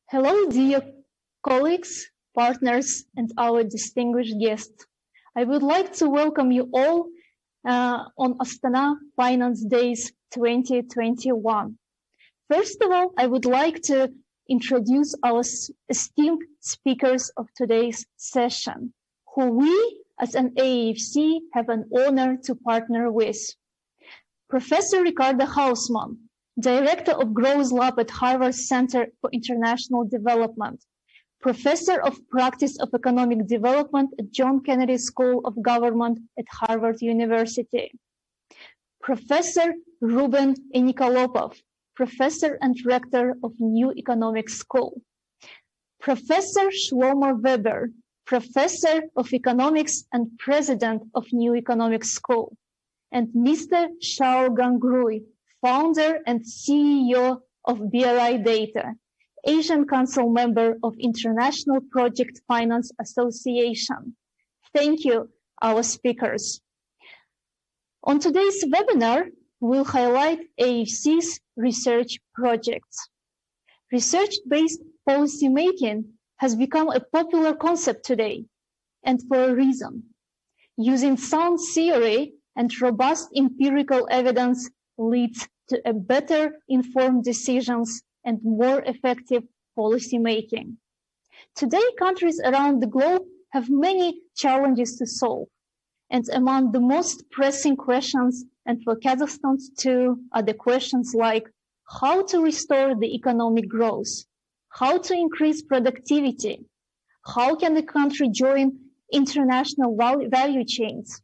Hello, dear colleagues, partners, and our distinguished guests. I would like to welcome you all on Astana Finance Days 2021. First of all, I would like to introduce our esteemed speakers of today's session, who we as an AIFC have an honor to partner with. Professor Ricardo Hausmann, Director of Growth Lab at Harvard Center for International Development, Professor of Practice of Economic Development at John Kennedy School of Government at Harvard University, Professor Ruben Nikolopov, Professor and Rector of New Economic School, Professor Shlomo Weber, Professor of Economics and President of New Economic School, and Mr. Shao Gangrui, Founder and CEO of BRI Data, Asian Council member of International Project Finance Association. Thank you, our speakers. On today's webinar, we'll highlight AIFC's research projects. Research-based policymaking has become a popular concept today, and for a reason. Using sound theory and robust empirical evidence leads to a better informed decisions and more effective policy making. Today, countries around the globe have many challenges to solve. And among the most pressing questions, and for Kazakhstan too, are the questions like how to restore the economic growth, how to increase productivity, how can the country join international value chains.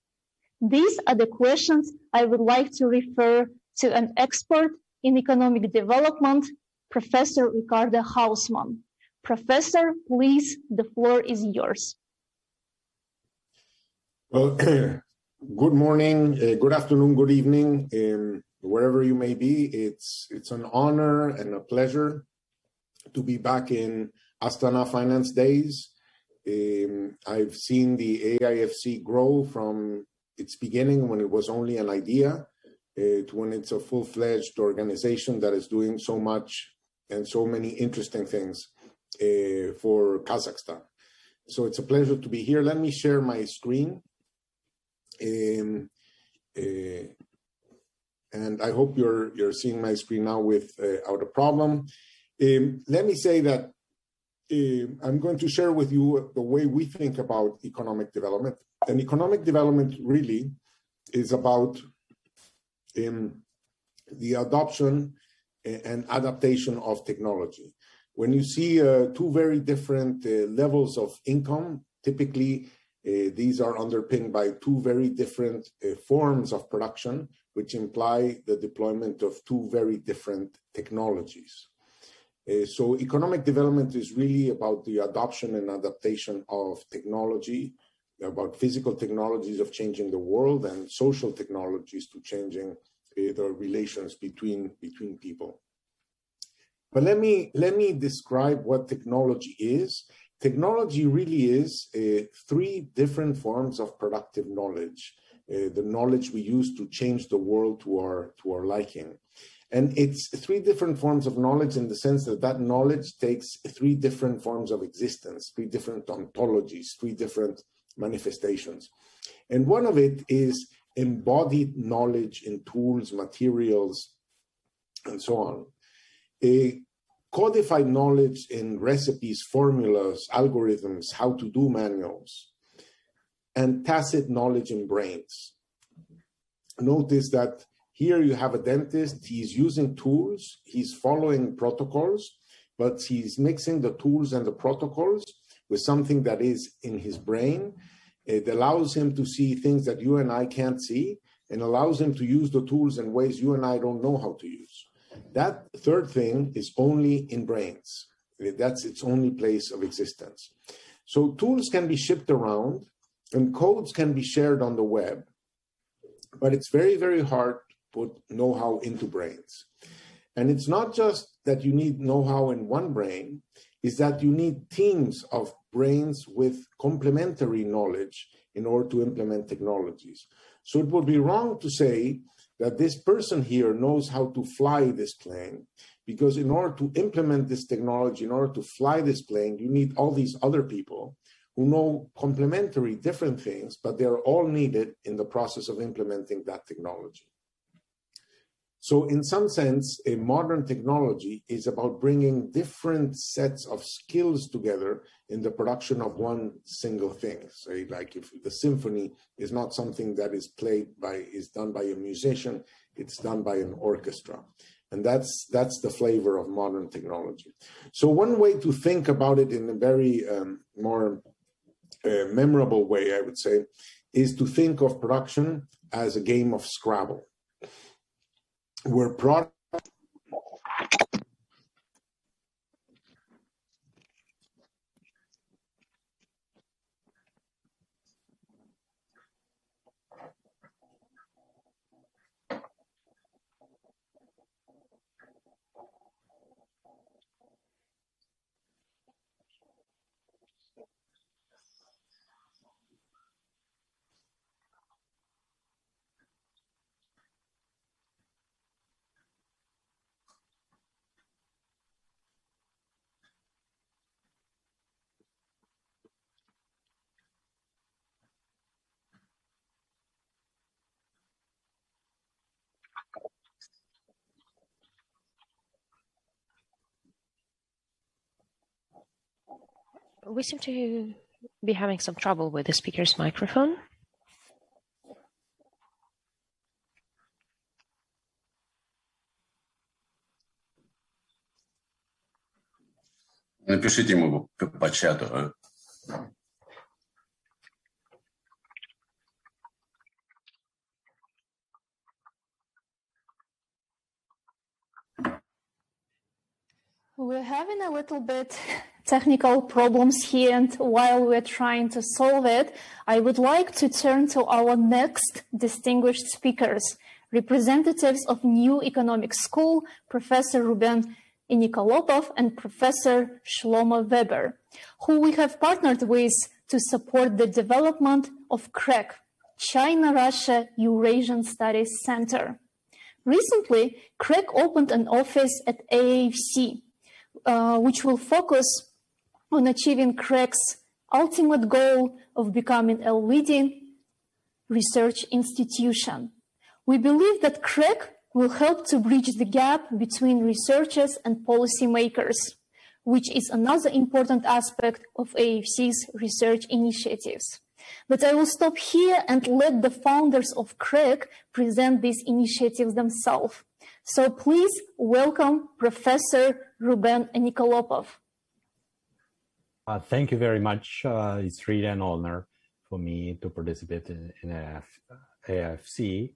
These are the questions I would like to refer to an expert in economic development, Professor Ricardo Hausmann. Professor, please, the floor is yours. Well, good morning, good afternoon, good evening, wherever you may be. It's an honor and a pleasure to be back in Astana Finance Days. I've seen the AIFC grow from its beginning when it was only an idea to when it's a full-fledged organization that is doing so much and so many interesting things for Kazakhstan. So it's a pleasure to be here. Let me share my screen. And I hope you're seeing my screen now without a problem. Let me say that I'm going to share with you the way we think about economic development. And economic development really is about the adoption and adaptation of technology. When you see two very different levels of income, typically these are underpinned by two very different forms of production, which imply the deployment of two very different technologies. So economic development is really about the adoption and adaptation of technology, about physical technologies of changing the world and social technologies to changing the relations between people. But let me describe what technology is. Technology really is three different forms of productive knowledge, the knowledge we use to change the world to our liking. And it's three different forms of knowledge in the sense that that knowledge takes three different forms of existence, three different ontologies, three different manifestations. And one of it is embodied knowledge in tools, materials, and so on. A codified knowledge in recipes, formulas, algorithms, how to do manuals, and tacit knowledge in brains. Notice that here you have a dentist, he's using tools, he's following protocols, but he's mixing the tools and the protocols with something that is in his brain. It allows him to see things that you and I can't see, and allows him to use the tools in ways you and I don't know how to use. That third thing is only in brains. That's its only place of existence. So tools can be shipped around and codes can be shared on the web, but it's very, very hard to put know-how into brains. And it's not just that you need know-how in one brain, is that you need teams of brains with complementary knowledge in order to implement technologies. So it would be wrong to say that this person here knows how to fly this plane because in order to implement this technology, in order to fly this plane, you need all these other people who know complementary different things, but they're all needed in the process of implementing that technology. So in some sense, a modern technology is about bringing different sets of skills together in the production of one single thing. So like if the symphony is not something that is done by a musician, it's done by an orchestra. And that's the flavor of modern technology. So one way to think about it in a very more memorable way, I would say, is to think of production as a game of Scrabble, where product We seem to be having some trouble with the speaker's microphone. Напишите ему по чату. We're having a little bit technical problems here, and while we're trying to solve it, I would like to turn to our next distinguished speakers, representatives of New Economic School, Professor Ruben Nikolopov and Professor Shlomo Weber, who we have partnered with to support the development of CREC, China-Russia Eurasian Studies Center. Recently, CREC opened an office at AIFC, which will focus on achieving CREC's ultimate goal of becoming a leading research institution. We believe that CREC will help to bridge the gap between researchers and policymakers, which is another important aspect of AIFC's research initiatives. But I will stop here and let the founders of CREC present these initiatives themselves. So please welcome Professor Ruben Nikolopov. Thank you very much. It's really an honor for me to participate in AFC.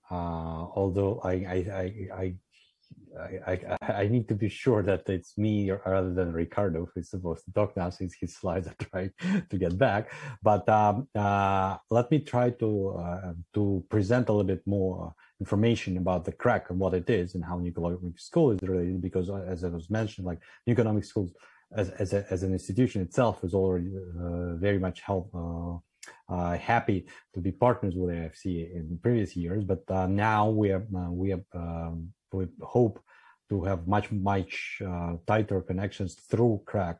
Although I need to be sure that it's me rather than Ricardo who's supposed to talk now, since his slides are trying to get back. But let me try to present a little bit more information about the CREC and what it is and how New Economic School is related, because as I was mentioned, like New Economic Schools as an institution itself is already very much happy to be partners with AFC in previous years, but now we hope to have much tighter connections through CREC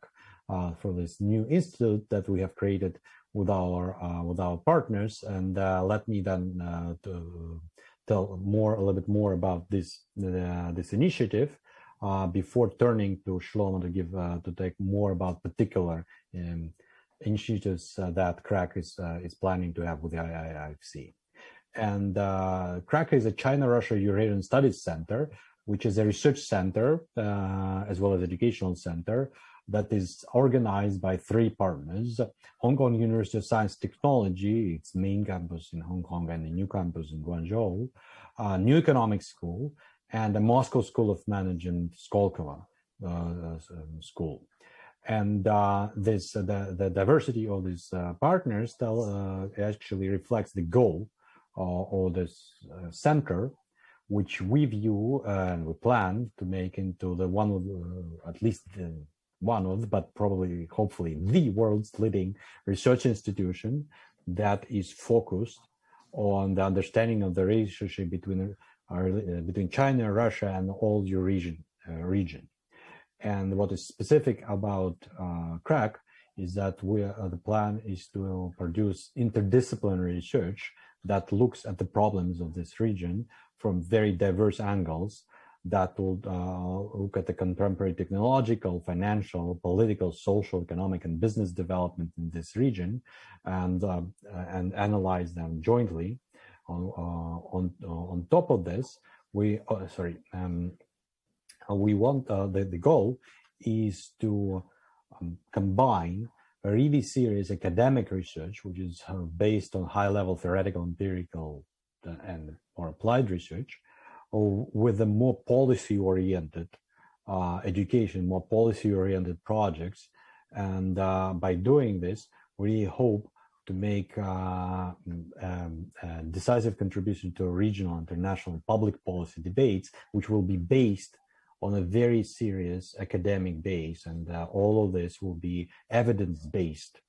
for this new institute that we have created with our partners. And let me then tell a little bit more about this initiative before turning to Shlomo to take more about particular initiatives that CREC is planning to have with the AIFC. And CREC is a China-Russia Eurasian Studies Center, which is a research center as well as educational center that is organized by three partners: Hong Kong University of Science and Technology, its main campus in Hong Kong and a new campus in Guangzhou, New Economic School, and the Moscow School of Management-SKOLKOVO school. And the diversity of these partners actually reflects the goal of this center, which we view and we plan to make into the but probably, hopefully, the world's leading research institution that is focused on the understanding of the relationship between China, Russia, and all Eurasian region. And what is specific about CRAC is that the plan is to produce interdisciplinary research that looks at the problems of this region from very diverse angles, that will look at the contemporary technological, financial, political, social, economic, and business development in this region, and analyze them jointly. On top of this, we want the goal is to combine a really serious academic research, which is based on high-level theoretical, empirical, and or applied research, with a more policy-oriented education, more policy-oriented projects. And by doing this, we hope to make a decisive contribution to regional, international, public policy debates, which will be based on a very serious academic base. And all of this will be evidence-based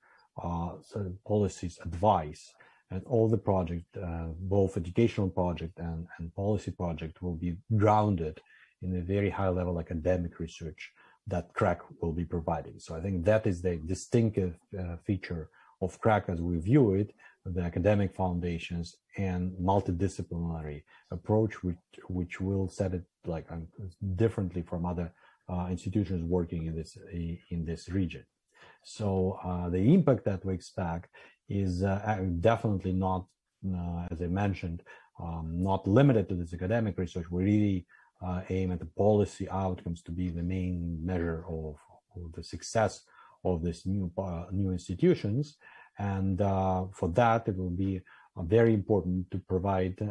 policies advice. And all the project, both educational project and policy project, will be grounded in a very high-level academic research that CRAC will be providing. So I think that is the distinctive feature of CRAC as we view it, the academic foundations and multidisciplinary approach, which will set it like differently from other institutions working in this region. So the impact that we expect is definitely not, as I mentioned, not limited to this academic research. We really aim at the policy outcomes to be the main measure of the success of these new institutions. And for that, it will be very important to provide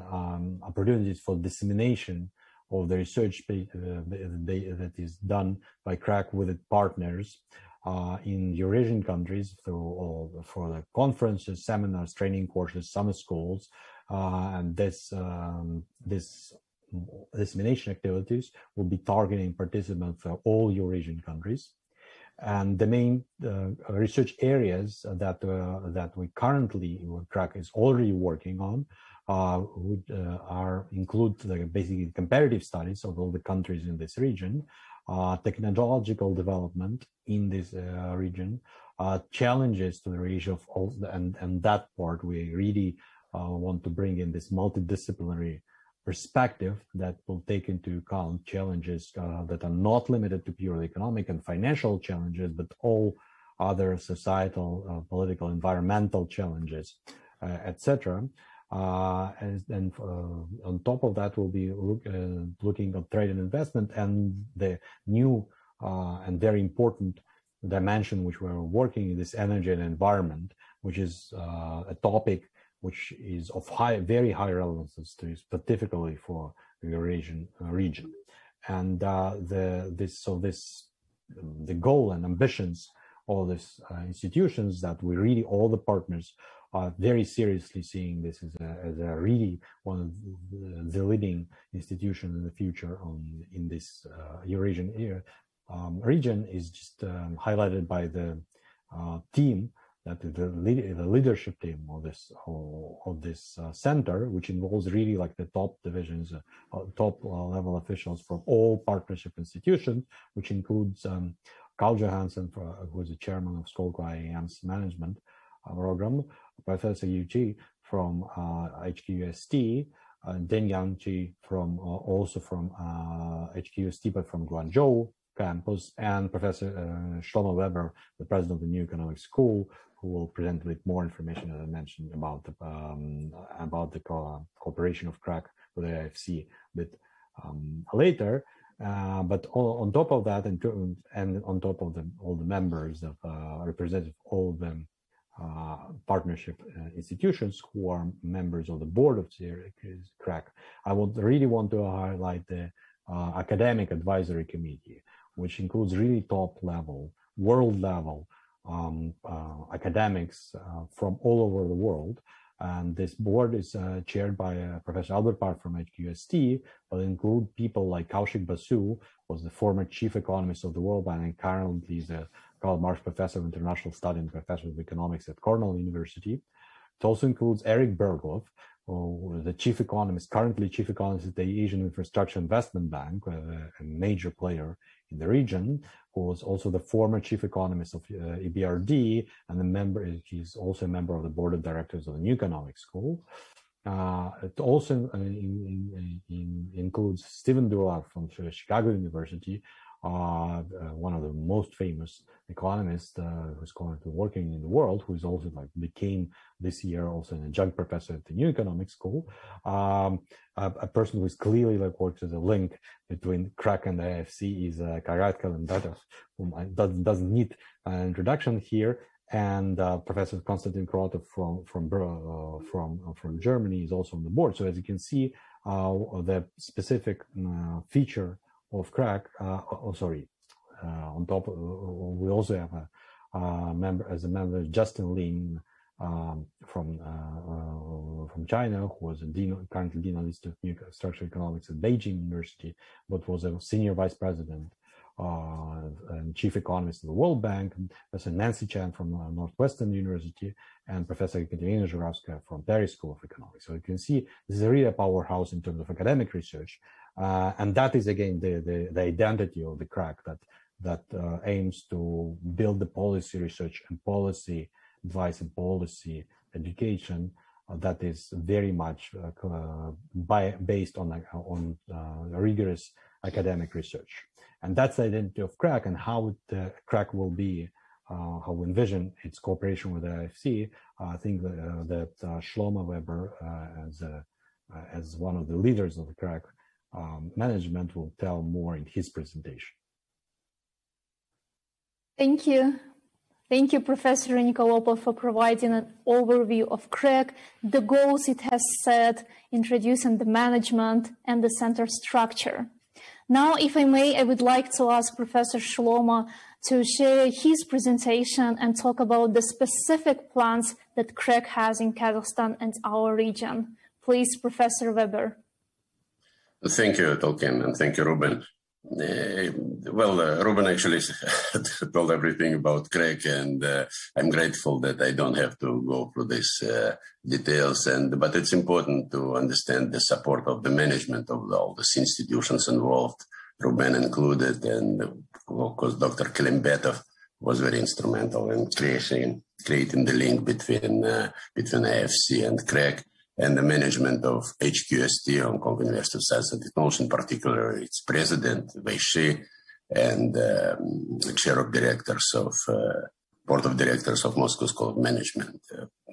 opportunities for dissemination of the research that is done by CRAC with its partners in Eurasian countries for the conferences, seminars, training courses, summer schools, and this dissemination activities will be targeting participants for all Eurasian countries. And the main research areas that we currently, CRAC is already working on, include basically comparative studies of all the countries in this region, technological development in this region, challenges to the region of all, and that part we really want to bring in this multidisciplinary perspective that will take into account challenges that are not limited to purely economic and financial challenges, but all other societal, political, environmental challenges, etc. And on top of that, we'll be looking at trade and investment and the new and very important dimension which we're working in, this energy and environment, which is a topic which is of very high relevance to specifically for the Eurasian region. And the goal and ambitions of these institutions that we really, all the partners are very seriously seeing this as a really one of the leading institutions in the future in this Eurasian region is just highlighted by the team, that the leadership team of this center, which involves really like the top divisions, top level officials from all partnership institutions, which includes Carl Johansson, who is the chairman of SKOLKOVO IAM's management program, Professor Yu Ji from HKUST, Den Yangji from also from HKUST, but from Guangzhou campus, and Professor Shlomo Weber, the president of the New Economic School, who will present with more information, as I mentioned, about the cooperation of CRAC with AIFC a bit later. But on top of that, and on top of all the members of representative all the partnership institutions who are members of the board of CRAC, I would really want to highlight the academic advisory committee, which includes really top level, world level academics from all over the world. And this board is chaired by Professor Albert Park from HKUST, but include people like Kaushik Basu, who was the former chief economist of the World Bank and currently is a Karl Marx Professor of International Study and Professor of Economics at Cornell University. It also includes Eric Berghoff, the chief economist, currently chief economist at the Asian Infrastructure Investment Bank, a major player in the region, who was also the former chief economist of EBRD, and he's also a member of the board of directors of the New Economic School. It also includes Stephen Dulac from Chicago University, one of the most famous economists who's currently working in the world, who is also became this year also an adjunct professor at the New Economic School. A person who is clearly works as a link between CRAC and the AIFC is Karat Kalendatov, whom doesn't need an introduction here. And Professor Konstantin Krotov from Germany is also on the board. So as you can see, the specific feature of CRAC, on top, we also have a member, Justin Lin from China, who was currently Dean of the Institute of New Structural Economics at Beijing University, but was a senior vice president and chief economist of the World Bank, and Professor Nancy Chan from Northwestern University, and Professor Ekaterina Zhuravskaya from Paris School of Economics. So you can see this is really a powerhouse in terms of academic research. And that is, again, the identity of the CRAC that aims to build the policy research and policy advice and policy education that is very much based on rigorous academic research. And that's the identity of CRAC, and how CRAC will be, how we envision its cooperation with the AIFC. I think that Shlomo Weber, as one of the leaders of the CRAC management, will tell more in his presentation. Thank you. Thank you, Professor Nikolopov, for providing an overview of CRAC, the goals it has set, introducing the management and the center structure. Now, if I may, I would like to ask Professor Shlomo to share his presentation and talk about the specific plans that CRAC has in Kazakhstan and our region. Please, Professor Weber. Thank you, Tolkien, and thank you, Ruben. Ruben actually told everything about CRAC, and I'm grateful that I don't have to go through these details. But it's important to understand the support of the management of all these institutions involved, Ruben included, and of course Dr. Klimbetov was very instrumental in creating the link between AFC and CRAC. And the management of HKUST, Hong Kong University of Science and Technology, in particular, its president, Wei Shi, and chair of directors of board of directors of Moscow School of Management,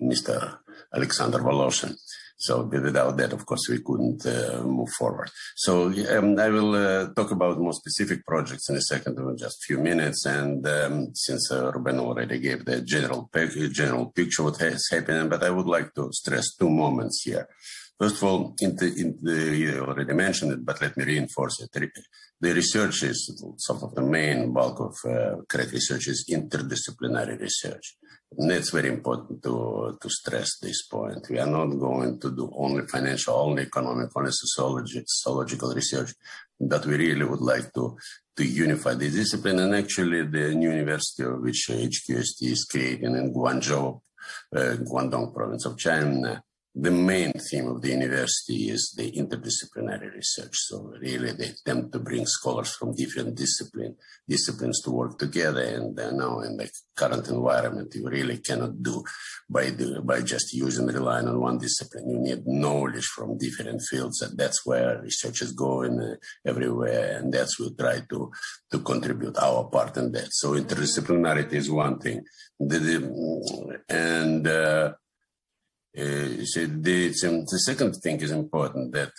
Mr. Alexander Voloshin. So without that, of course, we couldn't move forward. So I will talk about more specific projects in a second, in just a few minutes. And since Ruben already gave the general picture of what has happened, but I would like to stress two moments here. First of all, you already mentioned it, but let me reinforce it. The research is sort of the main bulk of CRAC research is interdisciplinary research. And it's very important to stress this point. We are not going to do only financial, only economic, only sociological research, but we really would like to unify the discipline. And actually, the new university of which HKUST is creating in Guangzhou, Guangdong province of China, the main theme of the university is the interdisciplinary research. So really they attempt to bring scholars from different disciplines to work together. And now in the current environment, you really cannot do by just relying on one discipline. You need knowledge from different fields, and that's where research is going everywhere. And that's what we try to contribute our part in that. So interdisciplinarity is one thing. The second thing is important, that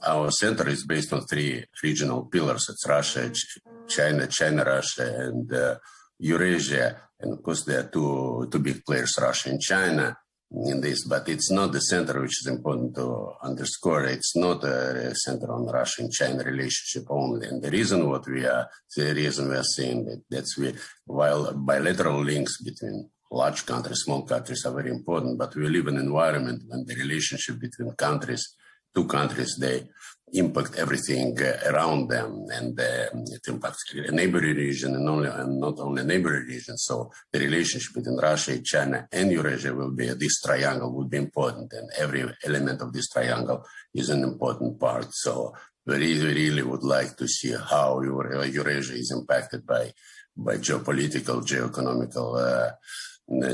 our center is based on three regional pillars. It's Russia, China, Russia, and Eurasia. And of course, there are two big players, Russia and China, in this. But it's not the center, which is important to underscore. It's not a center on Russia and China relationship only. And the reason we are saying that while bilateral links between large countries, small countries are very important, but we live in an environment when the relationship between two countries, they impact everything around them, and it impacts a neighboring region, and not only neighboring region. So the relationship between Russia, China, and Eurasia will be, this triangle will be important, and every element of this triangle is an important part. So we really would like to see how Eurasia is impacted by geopolitical, geoeconomical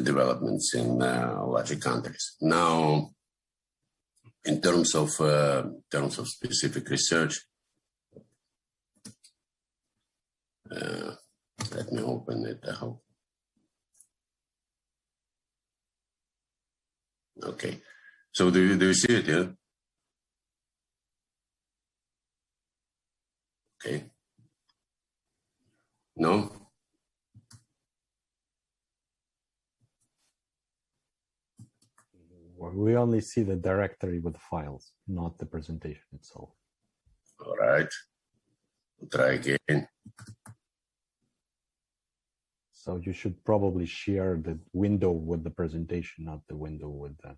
developments in larger countries. Now, in terms of specific research, let me open it. I hope. Okay. So do you see it here? Okay. No? We only see the directory with files, not the presentation itself. All right. We'll try again. So you should probably share the window with the presentation, not the window with the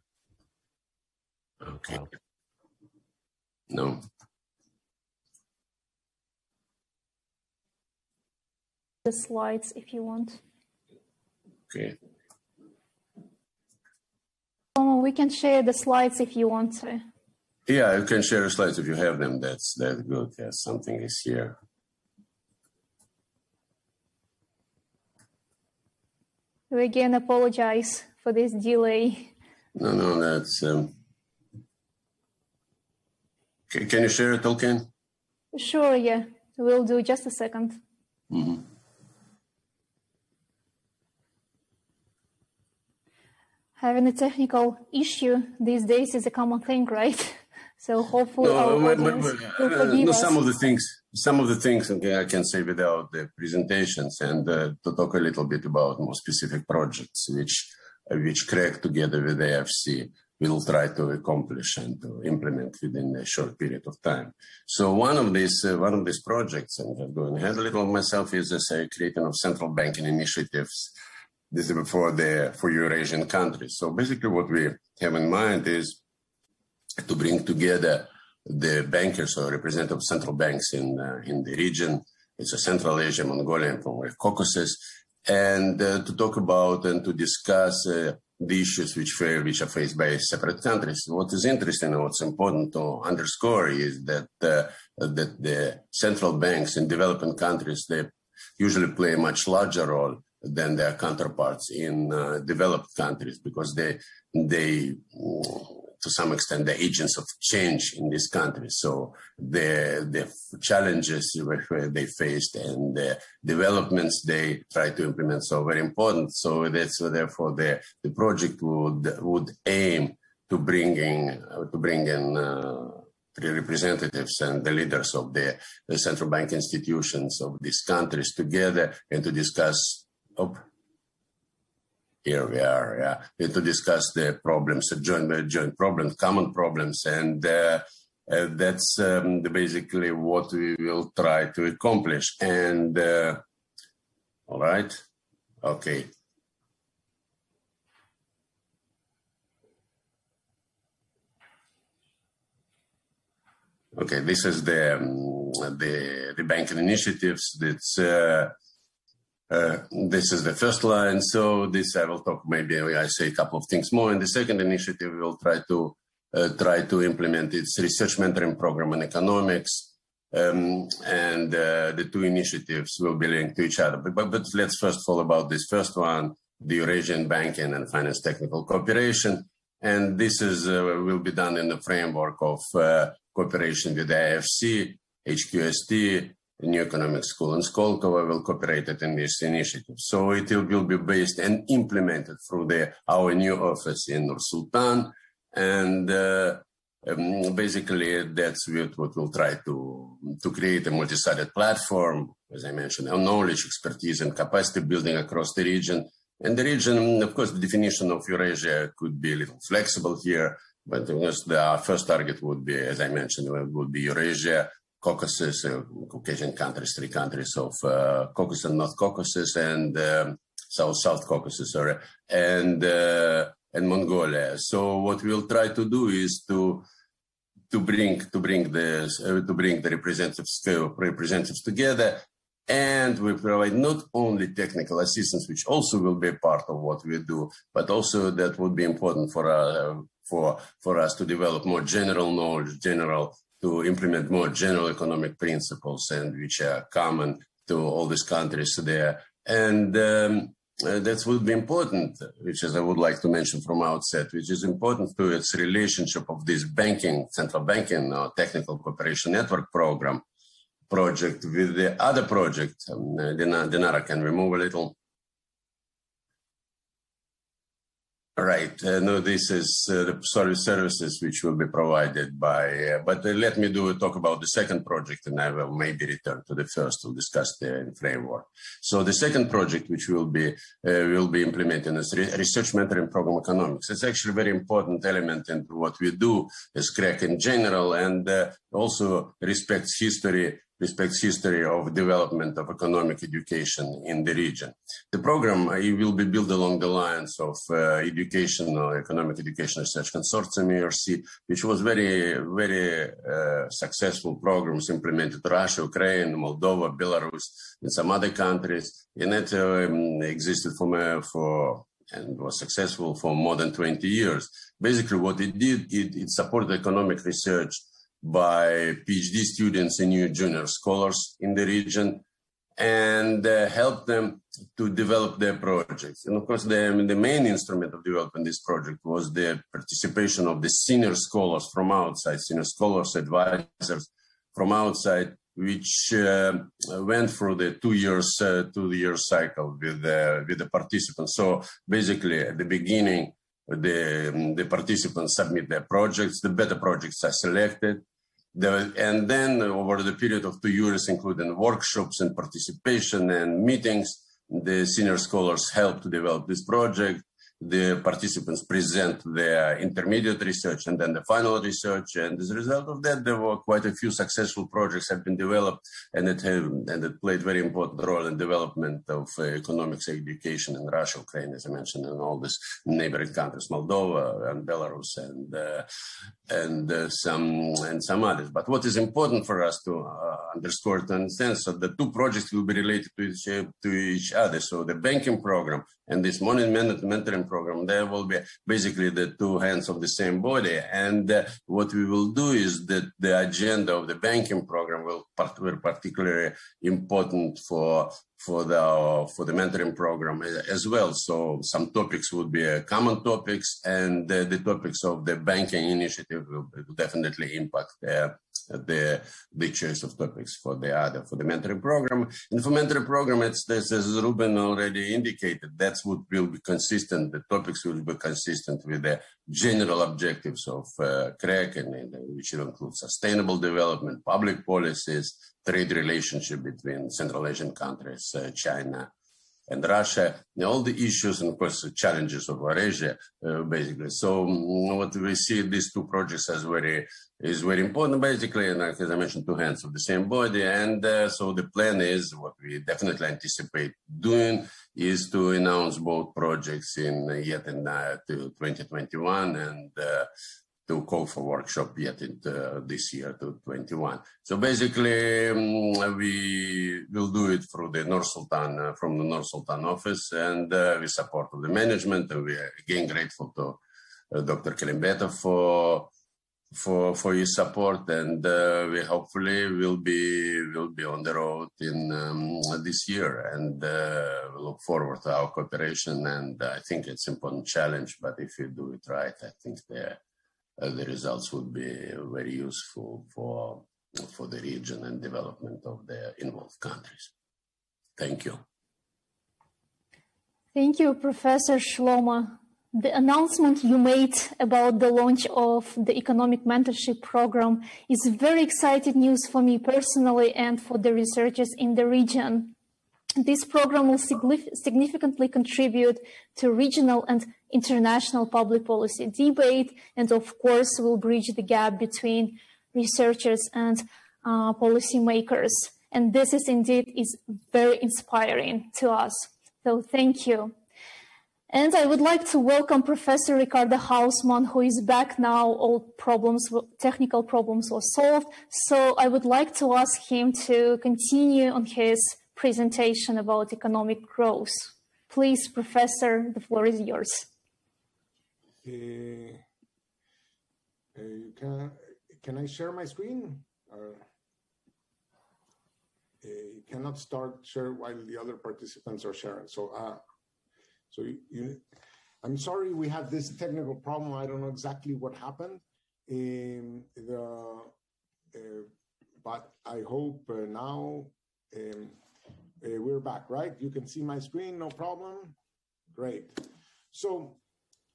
okay. file. No. The slides if you want. Okay. We can share the slides if you want to. Yeah, you can share slides if you have them. That's good. Yeah, something is here. We again apologize for this delay. No, that's. Can you share it, Tolkien? Sure, yeah. We'll do just a second. Mm-hmm. Having a technical issue these days is a common thing, right? So hopefully our audience will forgive us. Some of the things okay, I can say without the presentations, and to talk a little bit about more specific projects which Craig together with AIFC will try to accomplish and to implement within a short period of time. So one of these projects, and I'm going ahead a little myself, is creating of central banking initiatives. This is for Eurasian countries. So basically what we have in mind is to bring together the bankers or representative central banks in the region. It's a Central Asia, Mongolia, and Caucasus, and to talk about and to discuss the issues which are faced by separate countries. What is interesting and what's important to underscore is that the central banks in developing countries, they usually play a much larger role than their counterparts in developed countries, because they to some extent the agents of change in these countries. So the challenges they faced and the developments they try to implement so very important. So that's therefore the project would aim to bring in representatives and the leaders of the central bank institutions of these countries together and to discuss. Here we are, yeah, to discuss the problems, joint problems, common problems, and that's basically what we will try to accomplish. And all right, okay. Okay, this is the banking initiatives. This is the first line. So this I will talk. Maybe I say a couple of things more. In the second initiative, we will try to implement its research mentoring program in economics, and the two initiatives will be linked to each other. But let's first talk about this first one, the Eurasian Banking and Finance Technical Cooperation, and this is will be done in the framework of cooperation with AIFC, HKUST. The New Economic School in Skolkovo will cooperate in this initiative. So it will be based and implemented through our new office in Nur-Sultan. And basically that's what we'll try to create a multi-sided platform, as I mentioned, on knowledge, expertise, and capacity building across the region. And the region, of course, the definition of Eurasia could be a little flexible here, but our first target would be, as I mentioned, would be Eurasia, Caucasus, Caucasian countries, three countries of Caucasus and North Caucasus, and South Caucasus, sorry, and Mongolia. So what we'll try to do is to bring the representatives together. And we provide not only technical assistance, which also will be a part of what we do, but also that would be important for us to develop more general knowledge, to implement more general economic principles, and which are common to all these countries there. And that would be important, which is I would like to mention from outset, which is important to its relationship of this central banking technical cooperation network project with the other project. Dinara, can we move a little? Right. No, this is the services which will be provided by. But let me talk about the second project, and I will maybe return to the first to discuss the framework. So the second project, which will be implementing, is research mentoring program economics. It's actually a very important element in what we do as CREC in general, and also respects history of development of economic education in the region. The program will be built along the lines of Economic Education Research Consortium, ERC, which was very successful programs implemented in Russia, Ukraine, Moldova, Belarus, and some other countries. And it existed and was successful for more than 20 years. Basically, what it did, it supported economic research by PhD students and new junior scholars in the region, and helped them to develop their projects. And of course, the main instrument of developing this project was the participation of the senior scholars from outside, senior scholars, advisors from outside, which went through the two-year cycle with the participants. So basically, at the beginning, the participants submit their projects, the better projects are selected, and then over the period of 2 years, including workshops and participation and meetings, the senior scholars help to develop this project. The participants present their intermediate research and then the final research, and as a result of that, there were quite a few successful projects have been developed, and it played very important role in development of economics education in Russia, Ukraine, as I mentioned, and all these neighboring countries, Moldova and Belarus, and some others. But what is important for us to underscore, to understand, so the two projects will be related to each other. So the banking program and this money mentoring program, there will be basically the two hands of the same body. And what we will do is that the agenda of the banking program will be particularly important for the mentoring program as well. So some topics would be common topics, and the topics of the banking initiative will definitely impact the choice of topics for the mentoring program. And for mentoring program, it's this, as Ruben already indicated, that's what will be consistent. The topics will be consistent with the general objectives of CREC, and which will include sustainable development, public policies, trade relationship between Central Asian countries, China and Russia, and all the issues and, of course, the challenges of Eurasia, basically. So what we see these two projects as is very important, basically, and as I mentioned, two hands of the same body. And so the plan is, what we definitely anticipate doing, is to announce both projects in 2021, and to call for workshop yet in this year to 21. So basically, we will do it through the Nur-Sultan, from the Nur-Sultan office, and with support of the management. And we are again grateful to Dr. Kalimbetov for his support, and we hopefully will be on the road in this year, and we look forward to our cooperation. And I think it's an important challenge, but if you do it right, I think the results would be very useful for the region and development of the involved countries. Thank you. Thank you, Professor Shlomo. The announcement you made about the launch of the Economic Mentorship Program is very exciting news for me personally and for the researchers in the region. This program will significantly contribute to regional and international public policy debate, and of course will bridge the gap between researchers and policymakers. And this is indeed very inspiring to us. So thank you. And I would like to welcome Professor Ricardo Hausmann, who is back now. All problems, technical problems were solved. So I would like to ask him to continue on his presentation about economic growth. Please, Professor, the floor is yours. Can I share my screen? You cannot share while the other participants are sharing. I'm sorry we had this technical problem. I don't know exactly what happened. But I hope now we're back, right? You can see my screen, no problem. Great. So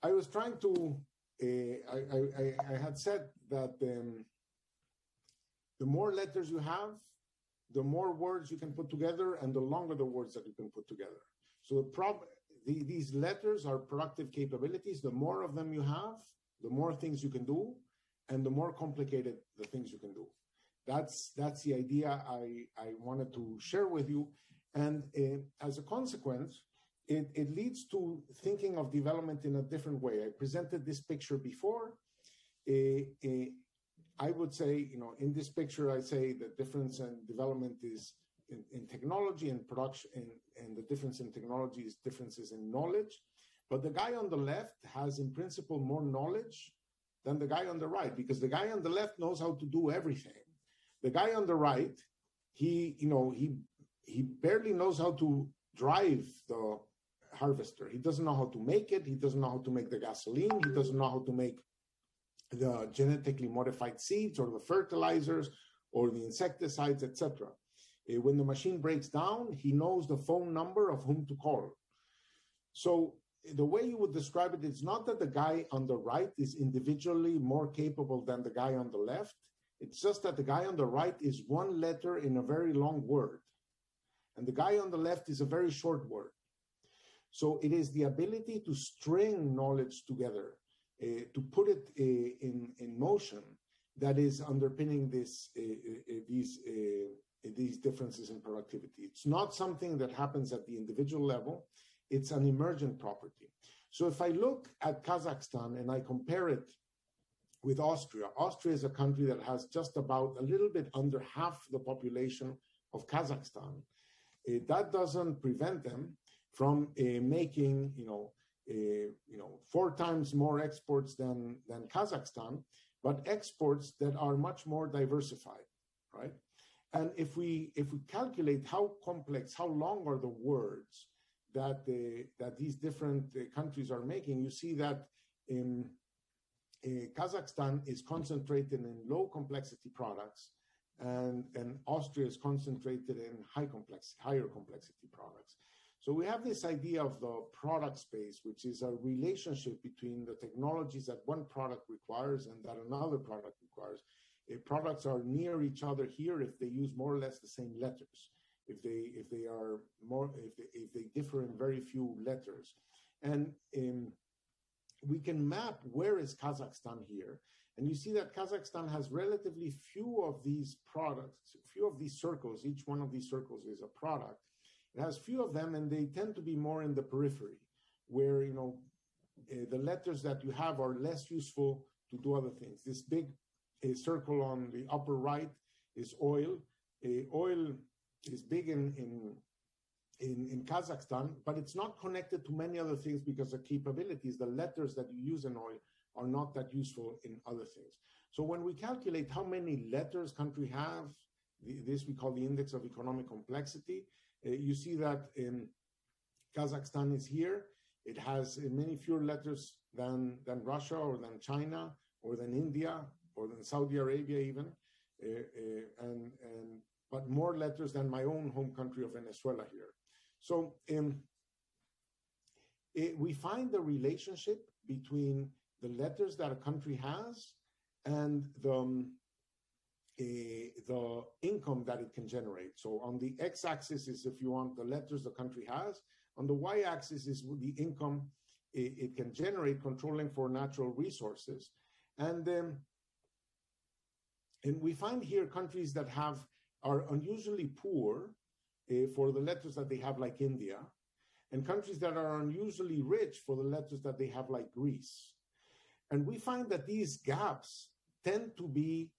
I was trying to, I had said that the more letters you have, the more words you can put together and the longer the words that you can put together. So these letters are productive capabilities. The more of them you have, the more things you can do, and the more complicated the things you can do. That's the idea I wanted to share with you. And as a consequence, it leads to thinking of development in a different way. I presented this picture before. I would say, in this picture, I say the difference in development is in technology and production, and the difference in technology is differences in knowledge. But the guy on the left has, in principle, more knowledge than the guy on the right, because the guy on the left knows how to do everything. The guy on the right, he barely knows how to drive the harvester. He doesn't know how to make it. He doesn't know how to make the gasoline. He doesn't know how to make the genetically modified seeds or the fertilizers or the insecticides, etc. When the machine breaks down, he knows the phone number of whom to call. So the way you would describe it, it's not that the guy on the right is individually more capable than the guy on the left. It's just that the guy on the right is one letter in a very long word, and the guy on the left is a very short word. So it is the ability to string knowledge together, to put it in motion, that is underpinning these differences in productivity. It's not something that happens at the individual level. It's an emergent property. So if I look at Kazakhstan and I compare it with Austria, Austria is a country that has just about a little bit under half the population of Kazakhstan. That doesn't prevent them from making, 4 times more exports than Kazakhstan, but exports that are much more diversified, right? And if we calculate how complex, how long are the words that these different countries are making, you see that Kazakhstan is concentrated in low complexity products, and Austria is concentrated in higher complexity products. So we have this idea of the product space, which is a relationship between the technologies that one product requires and that another product requires. Products are near each other here if they use more or less the same letters. If they differ in very few letters, and we can map where is Kazakhstan here, and you see that Kazakhstan has relatively few of these products, few of these circles. Each one of these circles is a product. It has few of them, and they tend to be more in the periphery, where the letters that you have are less useful to do other things. This big circle on the upper right is oil. Oil is big in Kazakhstan, but it's not connected to many other things because the capabilities, the letters that you use in oil, are not that useful in other things. So when we calculate how many letters country have, this we call the index of economic complexity, you see that Kazakhstan is here. It has many fewer letters than Russia or than China or than India or than Saudi Arabia even, but more letters than my own home country of Venezuela here. So we find the relationship between the letters that a country has and the income that it can generate. So on the x-axis is, if you want, the letters the country has. On the y-axis is the income it can generate, controlling for natural resources. And we find here countries that are unusually poor for the letters that they have, like India. and countries that are unusually rich for the letters that they have, like Greece. And we find that these gaps tend to be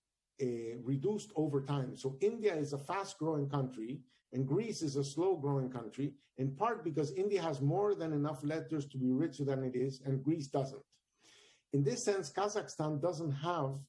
reduced over time. So India is a fast-growing country, and Greece is a slow-growing country, in part because India has more than enough letters to be richer than it is, and Greece doesn't. In this sense, Kazakhstan doesn't have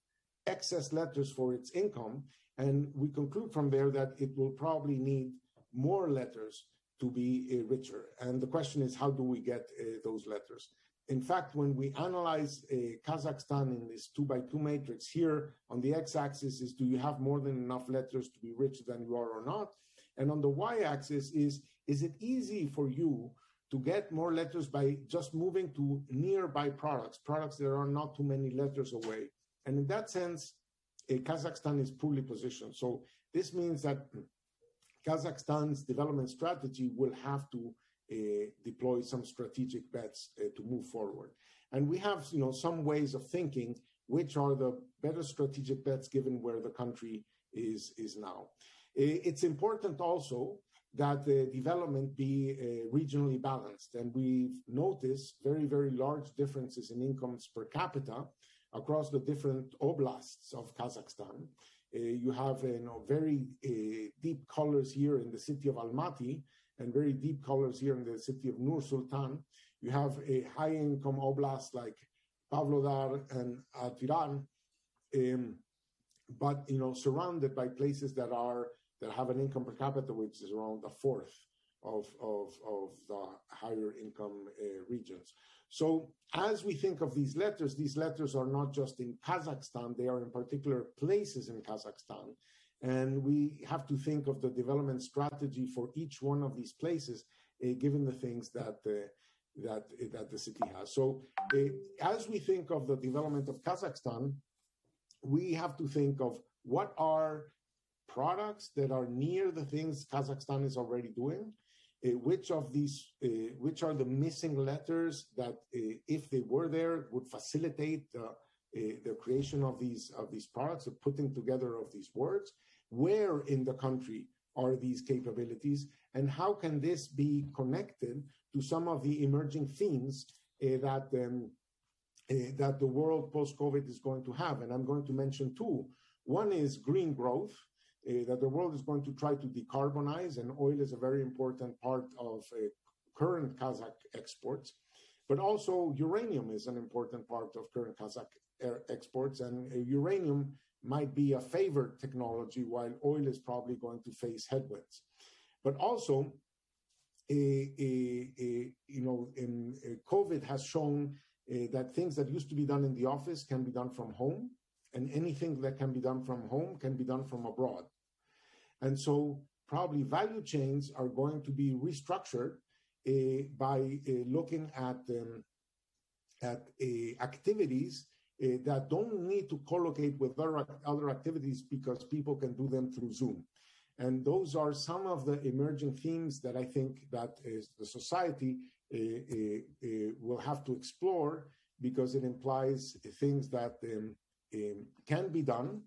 excess letters for its income, and we conclude from there that it will probably need more letters to be richer. And the question is, how do we get those letters? In fact, when we analyze Kazakhstan in this 2x2 matrix, here on the x-axis is, do you have more than enough letters to be richer than you are or not? And on the y-axis is it easy for you to get more letters by just moving to nearby products that are not too many letters away? And in that sense, Kazakhstan is poorly positioned. So this means that Kazakhstan's development strategy will have to deploy some strategic bets to move forward. And we have, some ways of thinking which are the better strategic bets given where the country is now. It's important also that the development be regionally balanced. And we've noticed very, very large differences in incomes per capita across the different oblasts of Kazakhstan. You have very deep colors here in the city of Almaty, and very deep colors here in the city of Nur-Sultan. You have a high-income oblast like Pavlodar and Atiran, but surrounded by places that have an income per capita which is around a fourth of the higher income regions. So as we think of these letters are not just in Kazakhstan, they are in particular places in Kazakhstan. And we have to think of the development strategy for each one of these places, given the things that the city has. So as we think of the development of Kazakhstan, we have to think of what are products that are near the things Kazakhstan is already doing, which are the missing letters that, if they were there, would facilitate the creation of these products, the putting together of these words. Where in the country are these capabilities, and how can this be connected to some of the emerging themes that the world post-COVID is going to have? And I'm going to mention two. One is green growth, that the world is going to try to decarbonize, and oil is a very important part of current Kazakh exports. But also uranium is an important part of current Kazakh exports, and uranium might be a favored technology while oil is probably going to face headwinds. But also, COVID has shown that things that used to be done in the office can be done from home, and anything that can be done from home can be done from abroad. And so probably value chains are going to be restructured by looking at activities that don't need to collocate with other activities because people can do them through Zoom. And those are some of the emerging themes that I think that the society will have to explore, because it implies things that can be done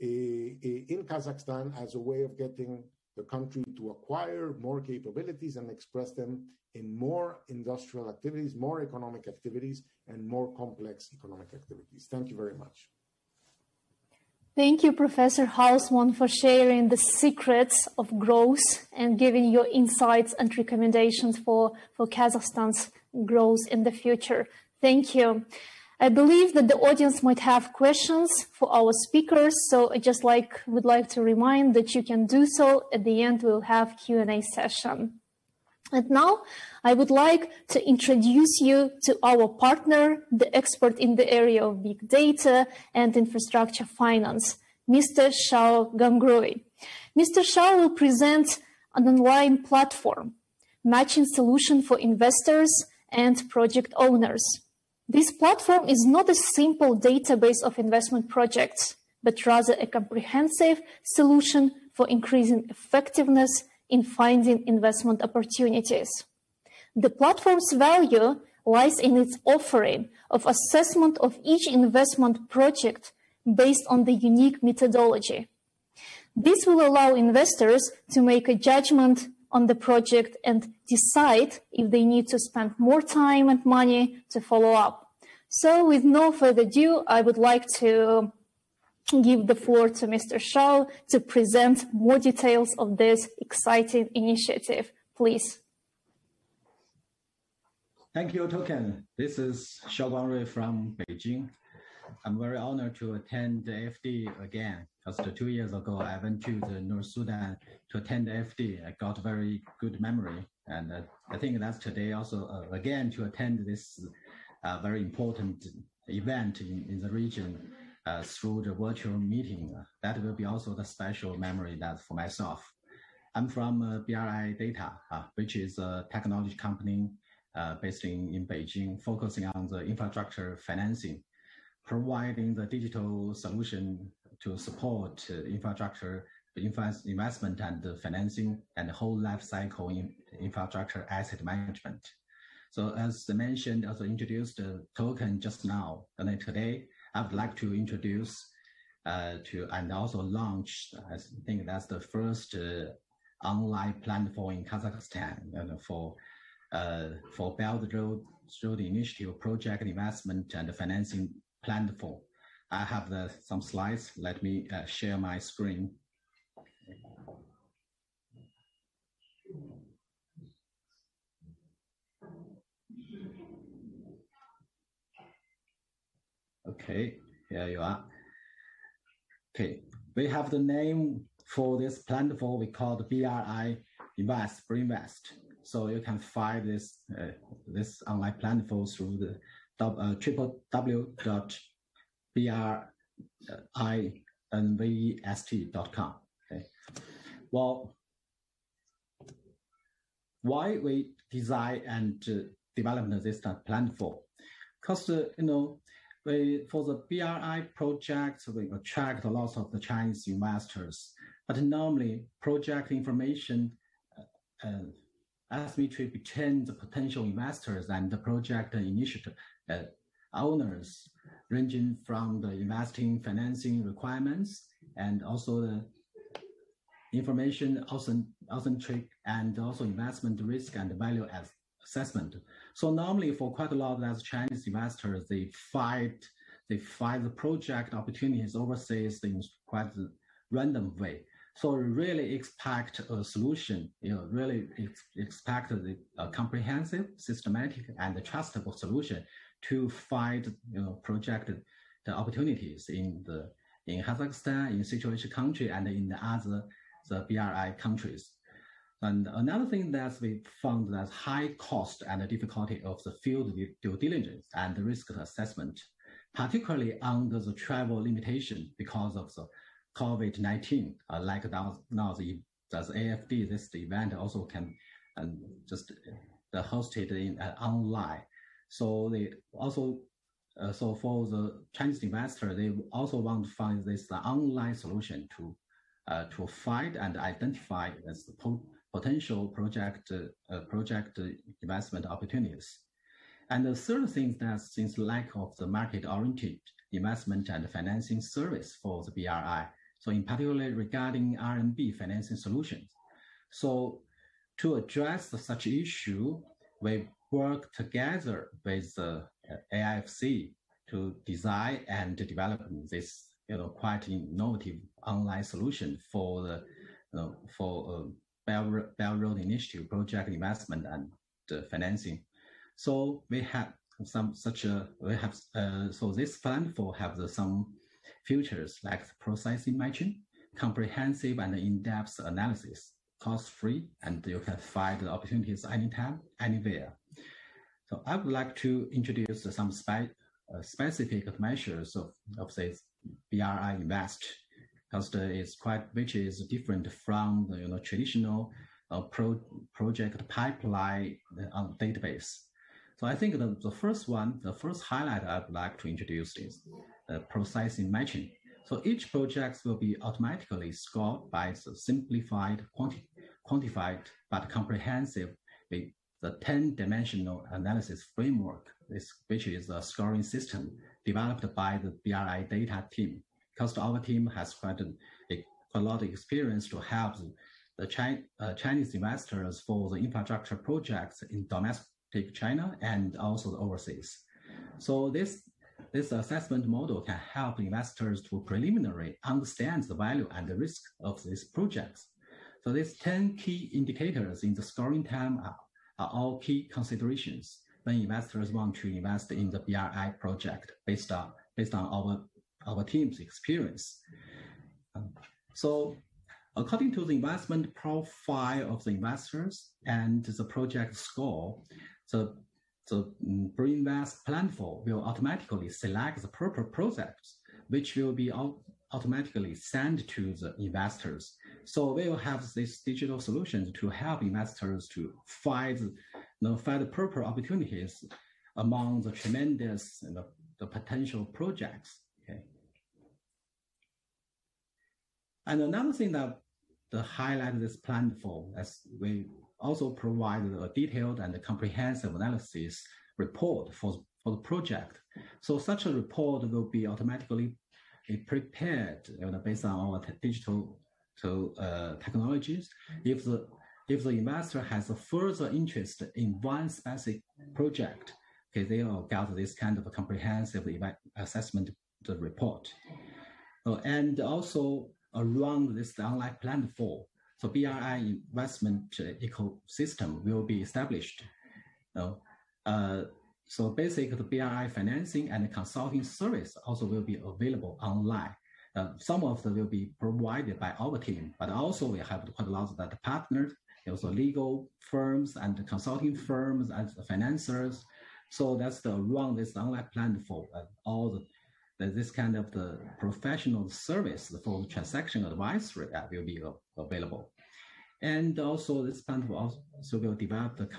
in Kazakhstan as a way of getting the country to acquire more capabilities and express them in more industrial activities, more economic activities, and more complex economic activities. Thank you very much. Thank you, Professor Hausmann, for sharing the secrets of growth and giving your insights and recommendations for Kazakhstan's growth in the future. Thank you. I believe that the audience might have questions for our speakers, so I just would like to remind that you can do so. At the end, we'll have Q&A session. And now I would like to introduce you to our partner, the expert in the area of big data and infrastructure finance, Mr. Shao Gangroi. Mr. Shao will present an online platform, matching solution for investors and project owners. This platform is not a simple database of investment projects, but rather a comprehensive solution for increasing effectiveness in finding investment opportunities. The platform's value lies in its offering of assessment of each investment project based on the unique methodology. This will allow investors to make a judgment on the project and decide if they need to spend more time and money to follow up. So with no further ado, I would like to give the floor to Mr. Shao to present more details of this exciting initiative. Please. Thank you, Token. This is Shao Guangrui from Beijing. I'm very honored to attend the AFD again, because 2 years ago I went to the Nur-Sultan to attend the AFD. I got very good memory, and I think that's today also again to attend this very important event in the region through the virtual meeting. That will be also the special memory that for myself. I'm from BRI Data, which is a technology company based in Beijing, focusing on the infrastructure financing, providing the digital solution to support infrastructure investment and financing and the whole life cycle in infrastructure asset management. So as mentioned, also introduced the Token just now, and then today I would like to introduce and also launch, I think that's the first online platform in Kazakhstan for Belt Road Initiative project investment and financing platform. I have some slides. Let me share my screen. Okay, here you are. Okay, we have the name for this platform we call the BRI Invest. So you can find this this online platform through the www.brinvest.com. Okay. Well, why we design and develop this platform? Because for the BRI projects, we attract a lot of the Chinese investors, but normally project information asymmetry between the potential investors and the project initiative owners, ranging from the investing financing requirements and also the information asymmetric and also investment risk and value assessment. So normally for quite a lot of Chinese investors, they find the project opportunities overseas in quite a random way. So really expect a solution, really expect a comprehensive, systematic, and trustable solution to find, project the opportunities in Kazakhstan, in situation country, and in the BRI countries. And another thing that we found that high cost and the difficulty of the field due diligence and the risk assessment, particularly under the travel limitation because of the COVID-19, like now the AFD, this event also can just hosted in online. So they also, so for the Chinese investor, they also want to find this online solution to find and identify as the potential project investment opportunities. And the third thing that since lack of the market-oriented investment and financing service for the BRI, so in particular regarding Rmb Financing Solutions. So to address such issue, we work together with the AIFC to design and develop this quite innovative online solution for the Belt Road Initiative project investment and financing. So we have so this platform have some features like processing matching, comprehensive and in-depth analysis, cost-free, and you can find the opportunities anytime, anywhere. So I would like to introduce some specific measures of this BRI Invest, because which is different from the traditional project pipeline database. So I think the first highlight I would like to introduce is processing matching. So each project will be automatically scored by the simplified, quantified, but comprehensive the 10-dimensional analysis framework, which is a scoring system developed by the BRI data team. Because our team has quite a lot of experience to help Chinese investors for the infrastructure projects in domestic China and also the overseas. So this assessment model can help investors to preliminarily understand the value and the risk of these projects. So these 10 key indicators in the scoring term are all key considerations when investors want to invest in the BRI project based on our team's experience. So according to the investment profile of the investors and the project score, the Pre-Invest platform will automatically select the proper projects, which will be automatically sent to the investors. So we will have this digital solutions to help investors to find the proper opportunities among the tremendous the potential projects. Okay. And another thing that highlight this platform, as we also provide a detailed and comprehensive analysis report for the project. So such a report will be automatically prepared based on our digital technologies. If the investor has a further interest in one specific project, okay, they will get this kind of a comprehensive assessment report. And also around this online platform, so BRI investment ecosystem will be established. So basically, the BRI financing and consulting service also will be available online. Some of them will be provided by our team, but also we have quite a lot of that partners, also legal firms and consulting firms and financiers. So that's around this online platform and all this kind of the professional service for the transaction advisory will be available. And also this platform also will develop the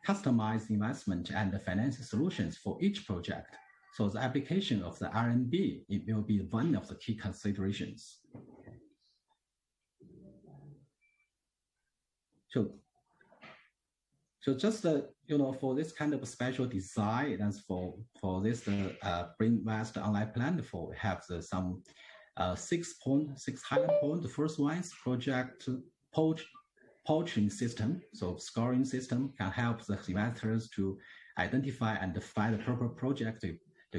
customized investment and the financing solutions for each project. So the application of the RMB, it will be one of the key considerations. So just for this kind of special design, and for this Pre-Invest online platform, we have some 6 highlight points. The first one is project poaching system. So scoring system can help the investors to identify and find the proper project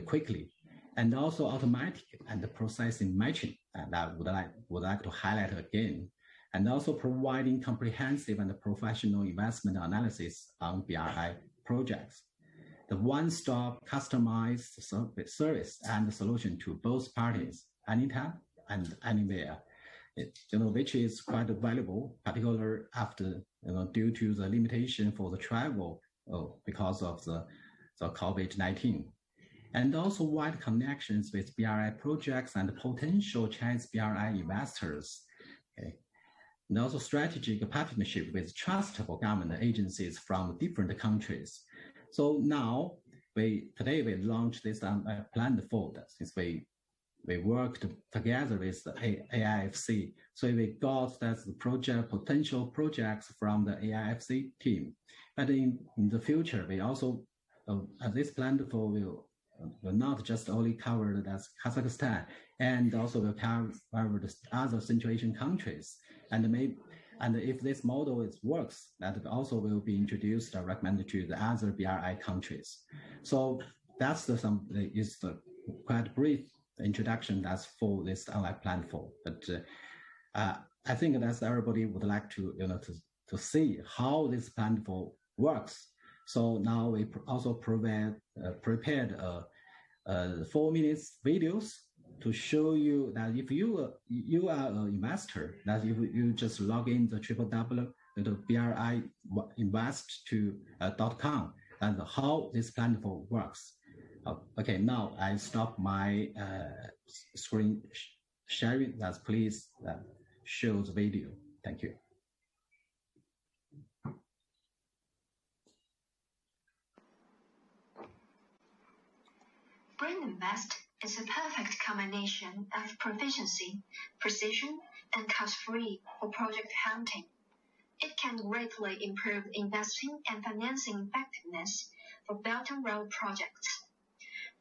quickly, and also automatic and processing matching. And I would like to highlight again. And also providing comprehensive and professional investment analysis on BRI projects. The one-stop customized service and solution to both parties, anytime and anywhere, which is quite valuable, particularly after, due to the limitation for the travel because of the COVID-19. And also wide connections with BRI projects and potential Chinese BRI investors. Okay. And also strategic partnership with trustable government agencies from different countries. So now, today we launched this platform since we worked together with the AIFC. So we got that potential projects from the AIFC team. But in the future, we also, this platform will not just only cover that's Kazakhstan, and also will cover the other Central Asian countries. And if this model works, that also will be introduced or recommended to the other BRI countries. So that's the quite brief introduction that's for this online platform. But I think that's everybody would like to to see how this platform works. So now we also prepared 4 minutes videos to show you that if you are an investor, that you just log in the www.briinvest.com and how this platform works. Okay, now I stop my screen sharing. That's please show the video. Thank you. Pre-Invest is a perfect combination of proficiency, precision, and cost-free for project hunting. It can greatly improve investing and financing effectiveness for Belt and Road projects.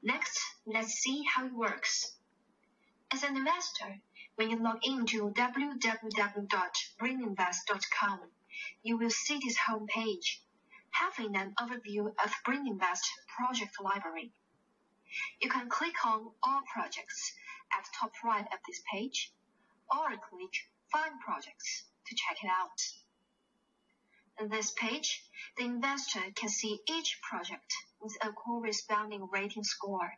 Next, let's see how it works. As an investor, When you log into www.braininvest.com, you will see this homepage, having an overview of BrainInvest project library. You can click on All Projects at the top right of this page, or click Find Projects to check it out. On this page, the investor can see each project with a corresponding rating score,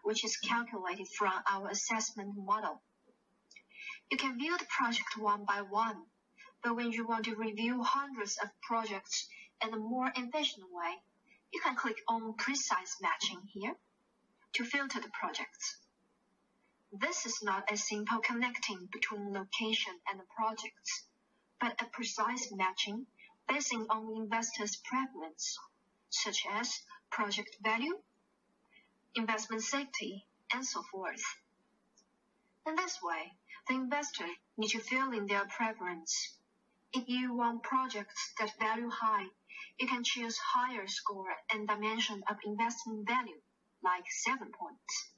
which is calculated from our assessment model. You can view the project one by one, but when you want to review hundreds of projects in a more efficient way, you can click on Precise Matching here to filter the projects. This is not a simple connecting between location and the projects, but a precise matching based on the investor's preference, such as project value, investment safety, and so forth. In this way, the investor needs to fill in their preference. If you want projects that value high, you can choose higher score and dimension of investment value, like 7 points.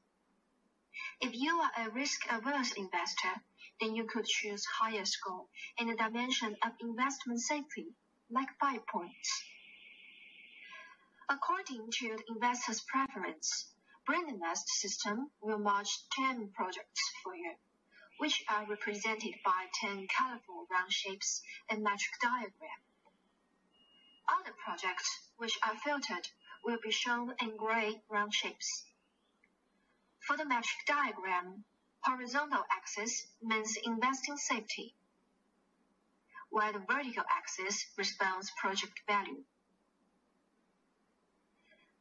If you are a risk-averse investor, then you could choose higher score and a dimension of investment safety, like 5 points. According to the investor's preference, BrainInvest system will match 10 projects for you, which are represented by 10 colorful round shapes and metric diagram. Other projects which are filtered will be shown in gray round shapes. For the metric diagram, horizontal axis means investing safety, while the vertical axis represents project value.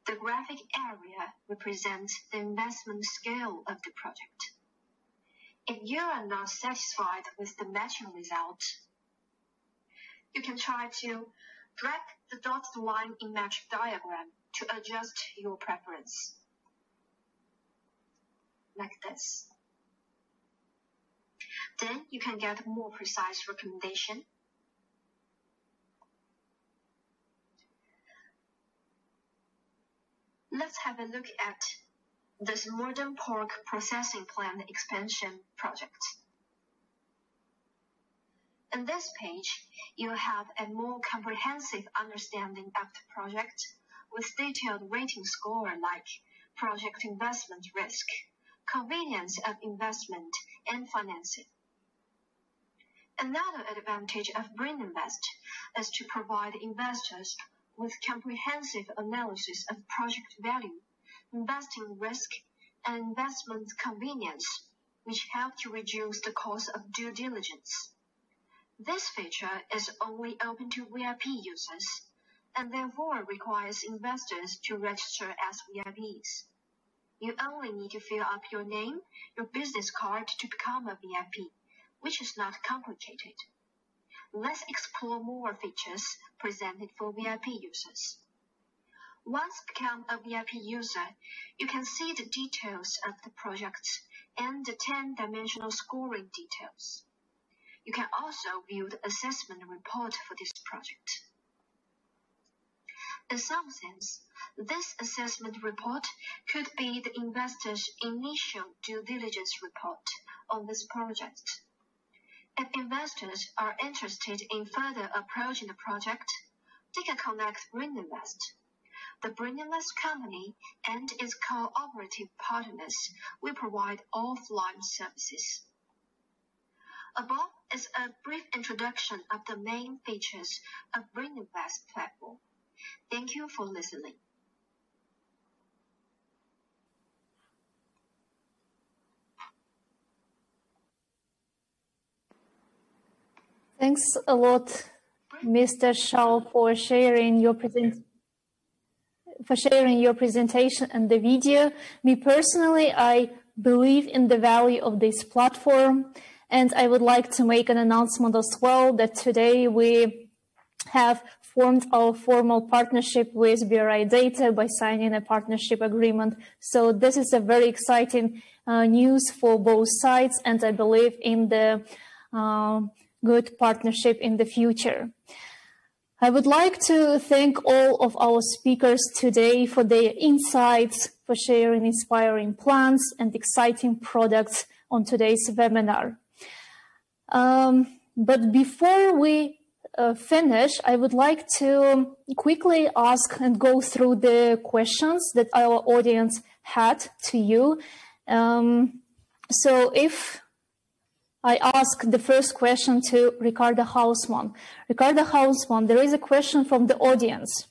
The graphic area represents the investment scale of the project. If you are not satisfied with the matching result, you can try to drag the dotted line in metric diagram to adjust your preference, like this. Then you can get more precise recommendation. Let's have a look at this modern pork processing plant expansion project. On this page, you have a more comprehensive understanding of the project with detailed rating score like project investment risk, convenience of investment, and financing. Another advantage of BrainInvest is to provide investors with comprehensive analysis of project value, investing risk, and investment convenience, which help to reduce the cost of due diligence. This feature is only open to VIP users, and therefore requires investors to register as VIPs. You only need to fill up your name, your business card to become a VIP, which is not complicated. Let's explore more features presented for VIP users. Once become a VIP user, you can see the details of the projects and the 10-dimensional scoring details. You can also view the assessment report for this project. In some sense, this assessment report could be the investor's initial due diligence report on this project. If investors are interested in further approaching the project, they can connect BrainInvest. The BrainInvest company and its cooperative partners will provide offline services. Above is a brief introduction of the main features of BrainInvest platform. Thank you for listening. Thanks a lot, Mr. Shao, for sharing your presentation and the video. Me personally, I believe in the value of this platform, and I would like to make an announcement as well that today we have formed our formal partnership with BRI Data by signing a partnership agreement. So this is a very exciting news for both sides, and I believe in the good partnership in the future. I would like to thank all of our speakers today for their insights, for sharing inspiring plans and exciting products on today's webinar. But before we finish, I would like to quickly ask and go through the questions that our audience had to you. So if I ask the first question to Ricardo Hausmann. Ricardo Hausmann, there is a question from the audience.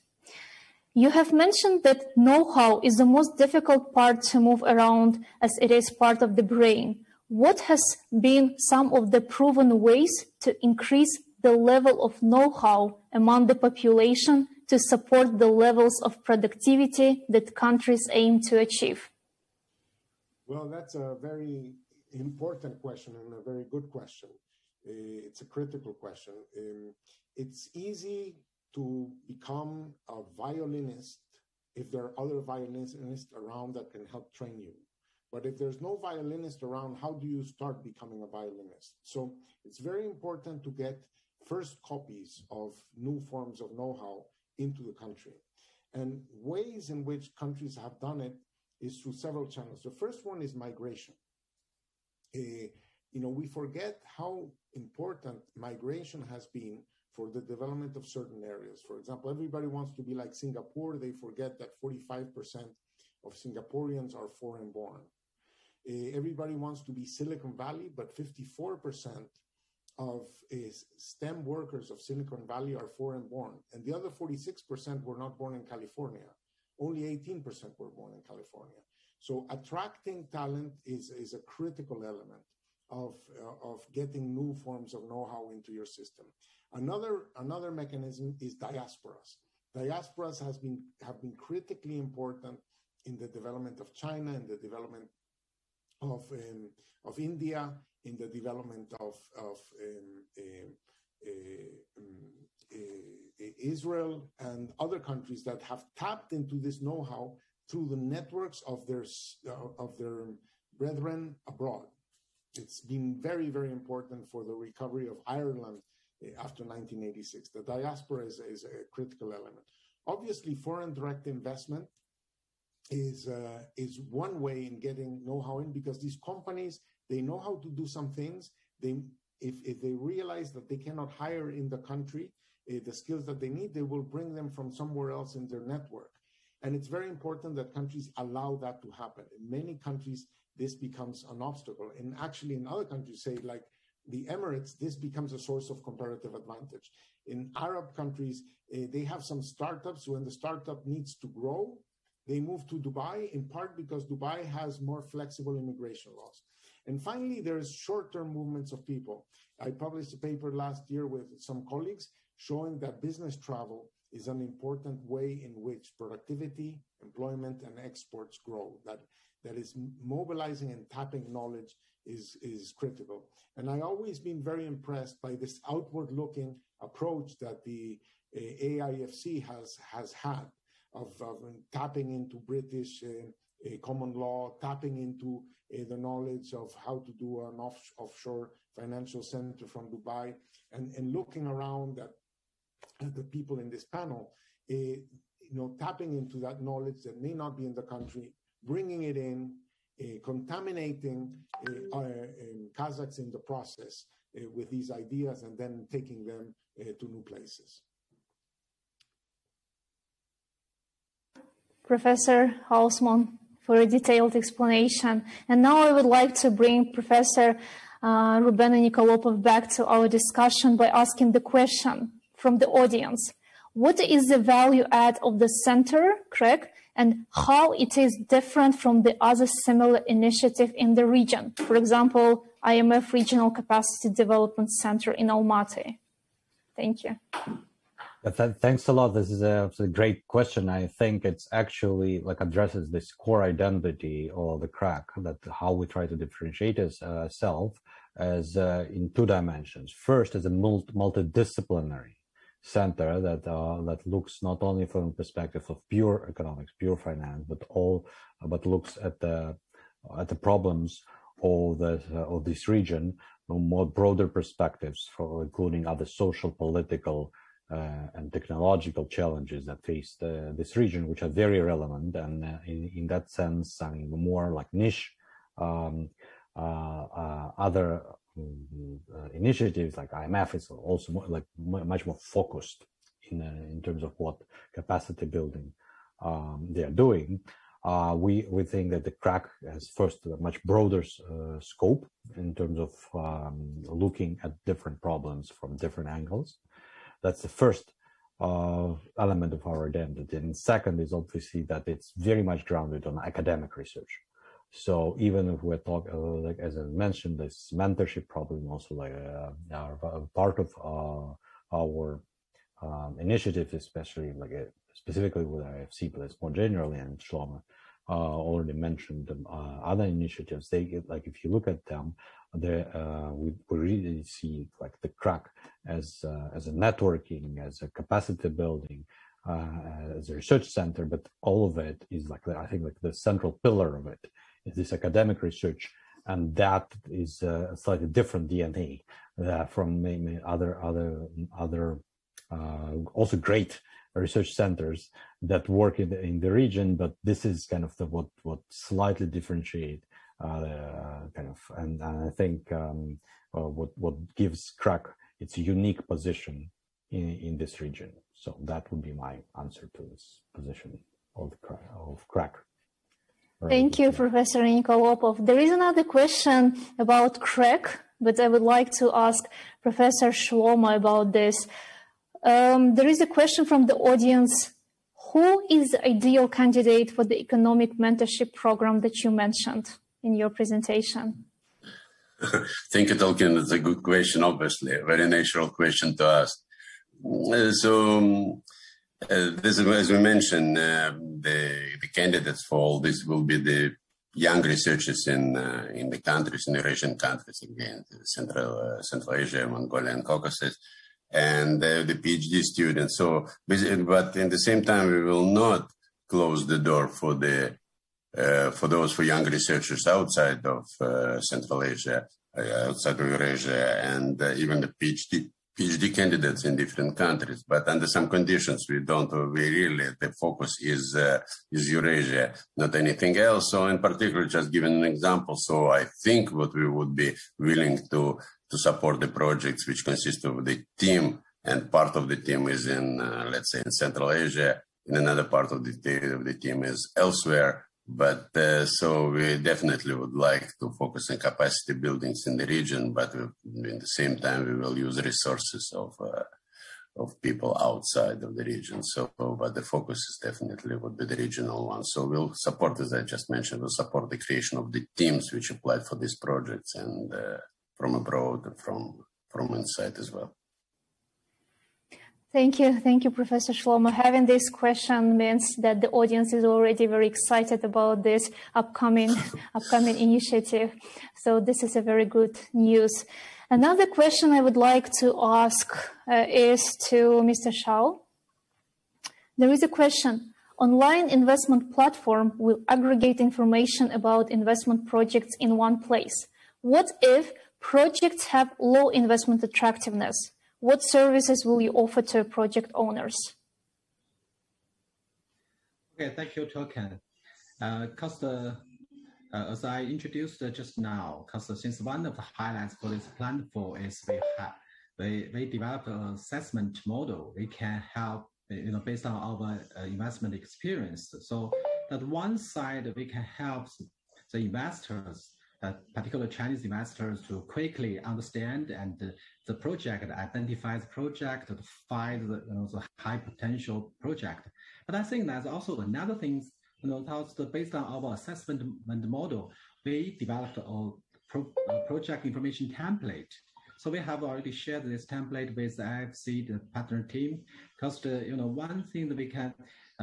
You have mentioned that know-how is the most difficult part to move around as it is part of the brain. What has been some of the proven ways to increase the level of know-how among the population to support the levels of productivity that countries aim to achieve? Well, that's a very important question and a very good question. It's a critical question. It's easy to become a violinist if there are other violinists around that can help train you. But if there's no violinist around, how do you start becoming a violinist? So it's very important to get first copies of new forms of know-how into the country. And ways in which countries have done it is through several channels. The first one is migration. We forget how important migration has been for the development of certain areas. For example, everybody wants to be like Singapore. They forget that 45% of Singaporeans are foreign born. Everybody wants to be Silicon Valley, but 54% of STEM workers of Silicon Valley are foreign born. And the other 46% were not born in California. Only 18% were born in California. So attracting talent is a critical element of getting new forms of know-how into your system. Another mechanism is diasporas. Diasporas have been critically important in the development of China, in the development of India, in the development of Israel and other countries that have tapped into this know-how through the networks of their brethren abroad. It's been very, very important for the recovery of Ireland after 1986. The diaspora is a critical element. Obviously, foreign direct investment is one way in getting know-how in, because these companies, they know how to do some things. If they realize that they cannot hire in the country the skills that they need, they will bring them from somewhere else in their network. And it's very important that countries allow that to happen. In many countries, this becomes an obstacle. And actually in other countries, say like the Emirates, this becomes a source of comparative advantage. In Arab countries, they have some startups. When the startup needs to grow, they move to Dubai, in part because Dubai has more flexible immigration laws. And finally, there's short-term movements of people. I published a paper last year with some colleagues showing that business travel is an important way in which productivity, employment, and exports grow. That is mobilizing and tapping knowledge is critical. And I've always been very impressed by this outward-looking approach that the AIFC has had of tapping into British common law, tapping into the knowledge of how to do an offshore financial center from Dubai, and looking around at the people in this panel, tapping into that knowledge that may not be in the country, bringing it in, contaminating Kazakhs in the process with these ideas, and then taking them to new places. Professor Hausmann, for a detailed explanation. And now I would like to bring Professor Ruben Nikolopov back to our discussion by asking the question from the audience. What is the value add of the center, CREC, and how it is different from the other similar initiative in the region? For example, IMF Regional Capacity Development Center in Almaty. Thank you. Thanks a lot. This is a great question. I think it's actually addresses this core identity of the CREC, that how we try to differentiate ourselves as in two dimensions. First, as a multidisciplinary center that looks not only from the perspective of pure economics, pure finance, but looks at the problems of this region from more broader perspectives, including other social, political, and technological challenges that face this region, which are very relevant, and in that sense, more like niche other initiatives like IMF is also much more focused in terms of what capacity building they are doing. We think that the crack has first a much broader scope in terms of looking at different problems from different angles. That's the first element of our identity. And second is obviously that it's very much grounded on academic research. So even if we're talking, like as I mentioned, this mentorship problem also part of our initiatives, especially specifically with AIFC, but it's more generally, and Shlomo already mentioned other initiatives. They if you look at them, we really see the crack as a networking, as a capacity building, as a research center, but all of it is I think the central pillar of it is this academic research, and that is a slightly different DNA from maybe other also great research centers that work in the region, but this is kind of what slightly differentiate and I think what gives crack its unique position in this region. So that would be my answer to this position of crack. Thank you, Professor Nikolopov. There is another question about crack, but I would like to ask Professor Shlomo about this. There is a question from the audience. Who is the ideal candidate for the economic mentorship program that you mentioned in your presentation? Thank you, Tolkien. It's a good question, obviously, a very natural question to ask. So, this, as we mentioned, the candidates for all this will be the young researchers in the countries, in the Eurasian countries, again, Central Asia, Mongolia, and Caucasus, and the PhD students. So, but in the same time, we will not close the door for for young researchers outside of Central Asia, outside of Eurasia, and even the PhD candidates in different countries. But under some conditions, the focus is Eurasia, not anything else. So in particular, just giving an example. So I think what we would be willing to support the projects which consist of the team, and part of the team is in, let's say, in Central Asia, and another part of the team is elsewhere. But so we definitely would like to focus on capacity buildings in the region, but in the same time we will use resources of people outside of the region. So, but the focus is definitely would be the regional one. So we'll support, as I just mentioned, we'll support the creation of the teams which applied for these projects, and from abroad, from inside as well. Thank you, Professor Shlomo. Having this question means that the audience is already very excited about this upcoming initiative. So this is a very good news. Another question I would like to ask is to Mr. Shao. There is a question. Online investment platform will aggregate information about investment projects in one place. What if projects have low investment attractiveness? What services will you offer to project owners? Okay, thank you, Tolkien. As I introduced just now, since one of the highlights for this platform is we developed an assessment model. We can help, based on our investment experience. So that one side, we can help the investors, particularly Chinese investors, to quickly understand the project, identify the project, to find the high potential project. But I think there's also another thing, based on our assessment model, we developed a project information template. So we have already shared this template with the AIFC, the partner team, because one thing that we can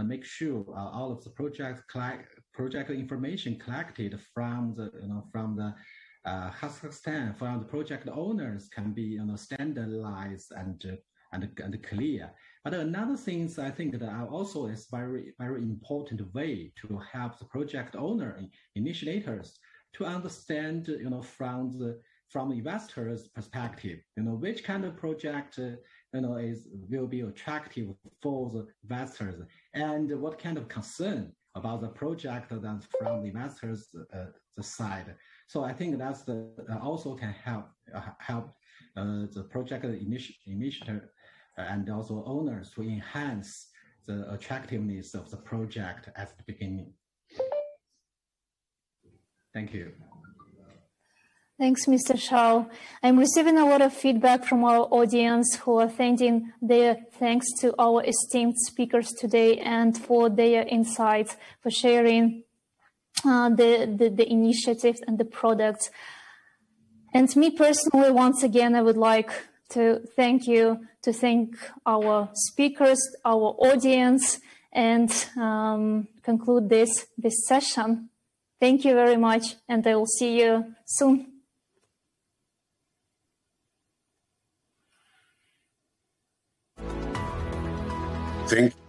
make sure all of the project information collected from the Kazakhstan, from the project owners, can be standardized and clear. But another thing I think that also is very important way to help the project owner initiators to understand from the investors' perspective, which kind of project will be attractive for the investors, and what kind of concern about the project that from the investors' the side. So I think that's also can help the project initiator and also owners to enhance the attractiveness of the project at the beginning. Thank you. Thanks, Mr. Shao. I'm receiving a lot of feedback from our audience who are sending their thanks to our esteemed speakers today and for their insights, for sharing the initiatives and the products. And me personally, once again, I would like to thank our speakers, our audience, and conclude this session. Thank you very much, and I will see you soon. Thank you.